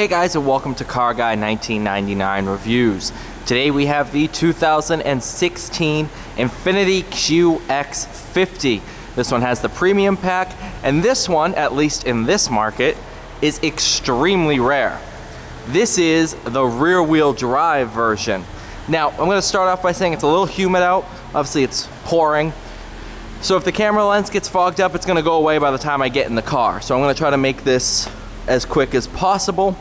Hey guys, and welcome to Car Guy 1999 Reviews. Today we have the 2016 INFINITI QX50. This one has the premium pack, and this one, at least in this market, is extremely rare. This is the rear-wheel drive version. Now, I'm going to start off by saying it's a little humid out. Obviously, it's pouring. So if the camera lens gets fogged up, it's going to go away by the time I get in the car. So I'm going to try to make this as quick as possible.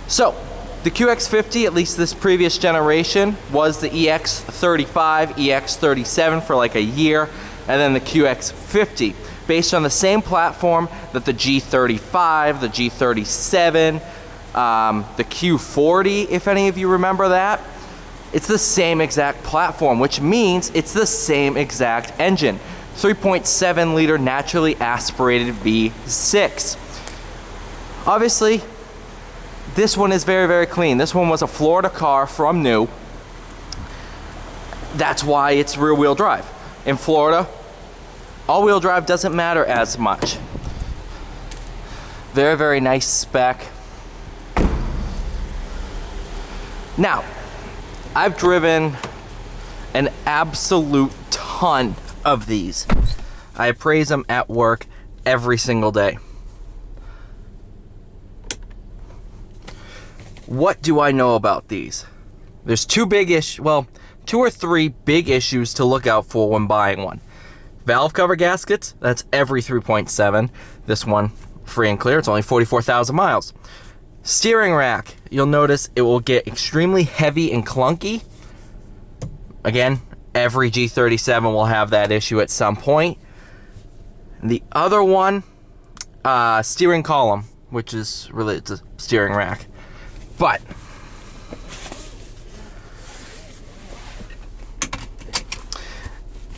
So the QX50, at least this previous generation, was the EX35, EX37 for like a year, and then the QX50, based on the same platform that the G35, the G37, the Q40, if any of you remember that. It's the same exact platform, which means it's the same exact engine. 3.7 liter naturally aspirated V6. Obviously, this one is very, very clean. This one was a Florida car from new. That's why it's rear-wheel drive. In Florida, all-wheel drive doesn't matter as much. Very, very nice spec. Now, I've driven an absolute ton of these. I appraise them at work every single day. What do I know about these? There's two or three big issues to look out for when buying one. Valve cover gaskets, that's every 3.7. This one, free and clear, it's only 44,000 miles. Steering rack, you'll notice it will get extremely heavy and clunky. Again, every G37 will have that issue at some point. And the other one, steering column, which is related to steering rack. But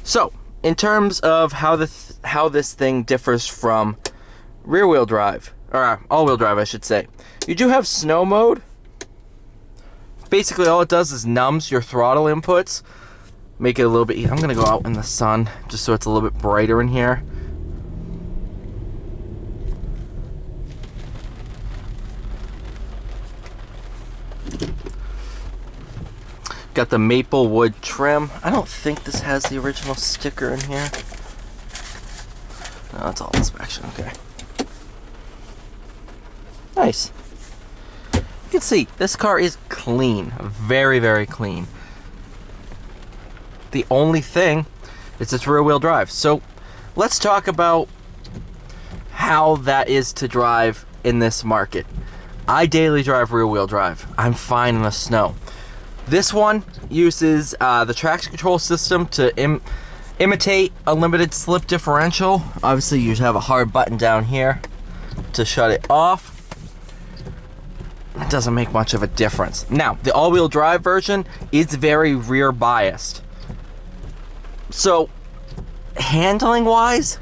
so, in terms of how this thing differs from rear-wheel drive, or all-wheel drive, I should say, you do have snow mode. Basically, all it does is numbs your throttle inputs, make it a little bit. I'm gonna go out in the sun just so it's a little bit brighter in here. Got the maple wood trim. I don't think this has the original sticker in here. No, that's all inspection. Okay. Nice. You can see this car is clean. Very, very clean. The only thing is it's rear-wheel drive. So let's talk about how that is to drive in this market. I daily drive rear-wheel drive. I'm fine in the snow. This one uses the traction control system to imitate a limited slip differential. Obviously, you have a hard button down here to shut it off. It doesn't make much of a difference. Now, the all-wheel drive version is very rear biased. So, handling-wise,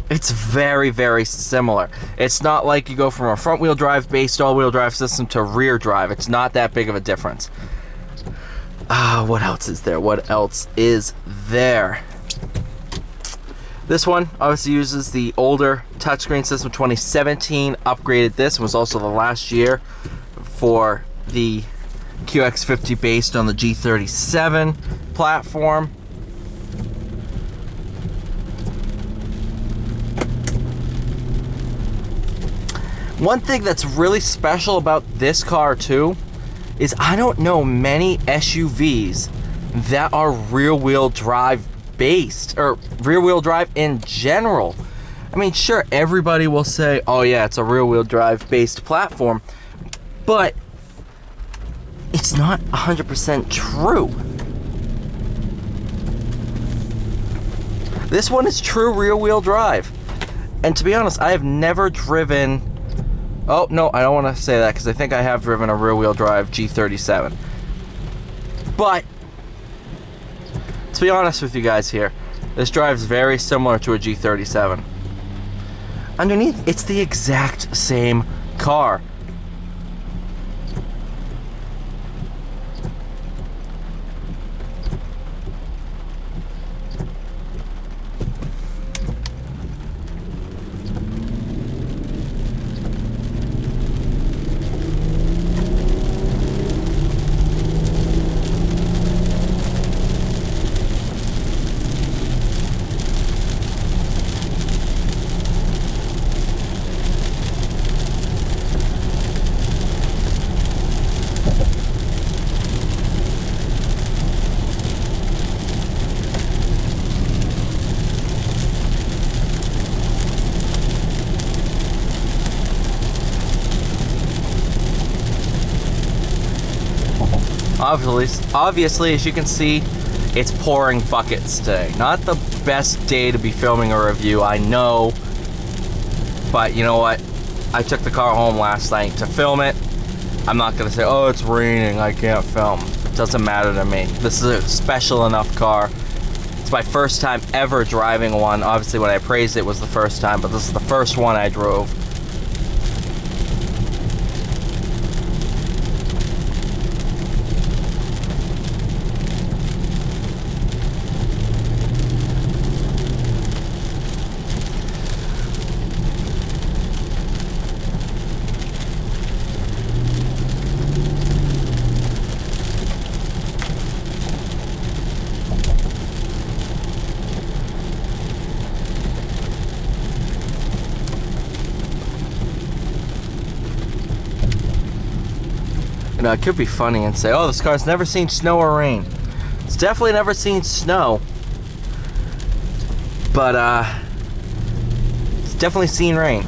it's very, very similar. It's not like you go from a front-wheel drive based all-wheel drive system to rear drive. It's not that big of a difference. What else is there? What else is there? This one obviously uses the older touchscreen system, 2017. Upgraded this. It was also the last year for the QX50 based on the G37 platform. One thing that's really special about this car too is I don't know many SUVs that are rear-wheel drive based, or rear-wheel drive in general. I mean, sure, everybody will say, oh yeah, it's a rear-wheel drive based platform, but it's not 100% true. This one is true rear-wheel drive. And to be honest, I have never driven... Oh, no, I don't want to say that because I think I have driven a rear-wheel drive G37. But, to be honest with you guys here, this drives very similar to a G37. Underneath, it's the exact same car. Obviously, as you can see, it's pouring buckets today. Not the best day to be filming a review, I know. But you know what? I took the car home last night to film it. I'm not gonna say, oh, it's raining, I can't film. It doesn't matter to me. This is a special enough car. It's my first time ever driving one. Obviously, when I praised it was the first time, but this is the first one I drove. You know, it could be funny and say, oh, this car's never seen snow or rain. It's definitely never seen snow. But, it's definitely seen rain.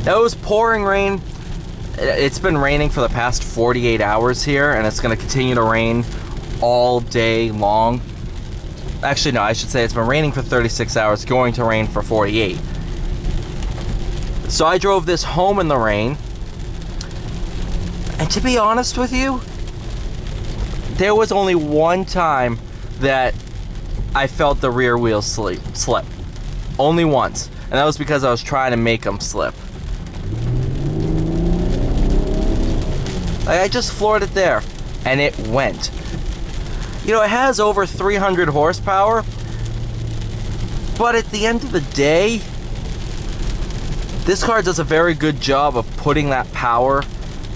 Now, it was pouring rain. It's been raining for the past 48 hours here, and it's going to continue to rain all day long. Actually, no, I should say it's been raining for 36 hours, going to rain for 48. So I drove this home in the rain, and to be honest with you, there was only one time that I felt the rear wheels slip. Only once, and that was because I was trying to make them slip. Like, I just floored it there, and it went. You know, it has over 300 horsepower, but at the end of the day, this car does a very good job of putting that power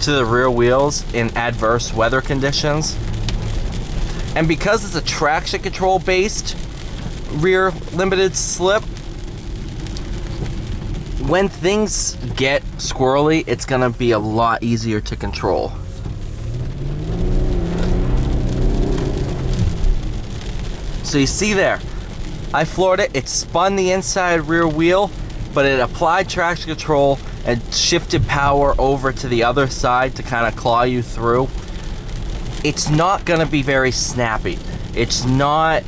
to the rear wheels in adverse weather conditions. And because it's a traction control based rear limited slip, when things get squirrely, it's gonna be a lot easier to control. So you see there, I floored it, it spun the inside rear wheel, but it applied traction control and shifted power over to the other side to kind of claw you through. It's not going to be very snappy. It's not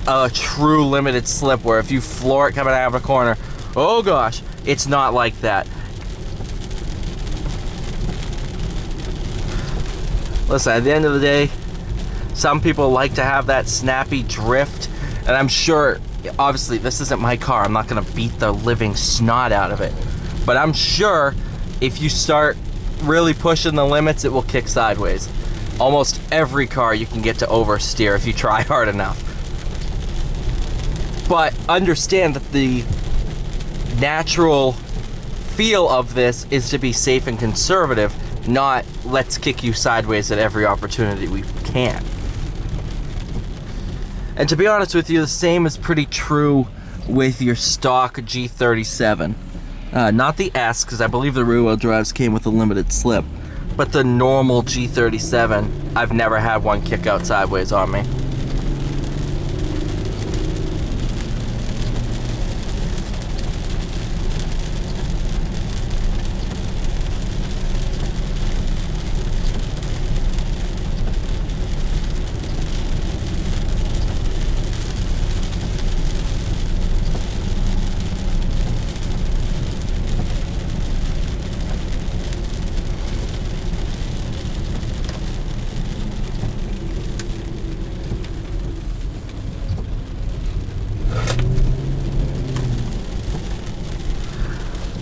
a true limited slip where if you floor it coming out of a corner, oh gosh, it's not like that. Listen, at the end of the day, some people like to have that snappy drift, and I'm sure, obviously, this isn't my car. I'm not going to beat the living snot out of it. But I'm sure if you start really pushing the limits, it will kick sideways. Almost every car you can get to oversteer if you try hard enough. But understand that the natural feel of this is to be safe and conservative, not let's kick you sideways at every opportunity we can. And to be honest with you, the same is pretty true with your stock G37. Not the S, because I believe the rear-wheel drives came with a limited slip. But the normal G37, I've never had one kick out sideways on me.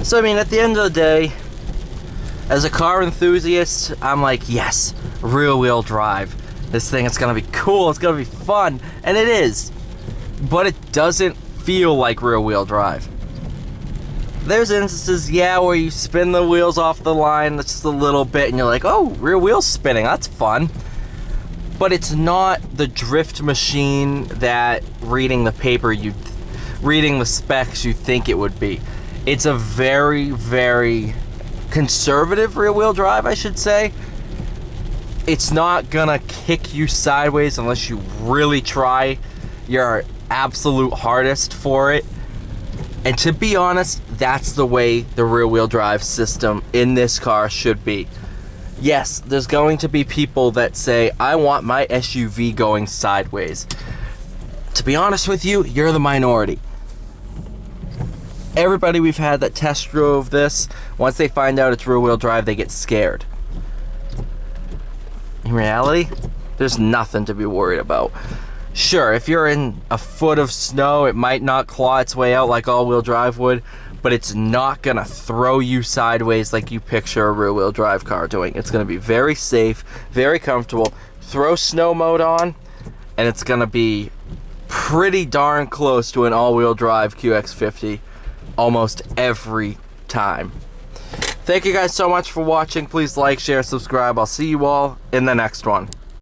So I mean, at the end of the day, as a car enthusiast, I'm like, yes, rear wheel drive. This thing is gonna be cool, it's gonna be fun, and it is. But it doesn't feel like rear wheel drive. There's instances, yeah, where you spin the wheels off the line just a little bit and you're like, oh, rear wheel's spinning, that's fun. But it's not the drift machine that reading the specs you think it would be. It's a very, very conservative rear wheel drive, I should say. It's not gonna kick you sideways unless you really try your absolute hardest for it. And to be honest, that's the way the rear-wheel drive system in this car should be. Yes, there's going to be people that say, I want my SUV going sideways. To be honest with you, you're the minority. Everybody we've had that test drove this, once they find out it's rear-wheel drive, they get scared. In reality, there's nothing to be worried about. Sure, if you're in a foot of snow, it might not claw its way out like all-wheel drive would, but it's not gonna throw you sideways like you picture a rear-wheel drive car doing. It's gonna be very safe, very comfortable. Throw snow mode on, and it's gonna be pretty darn close to an all-wheel drive QX50 almost every time. Thank you guys so much for watching. Please like, share, subscribe. I'll see you all in the next one.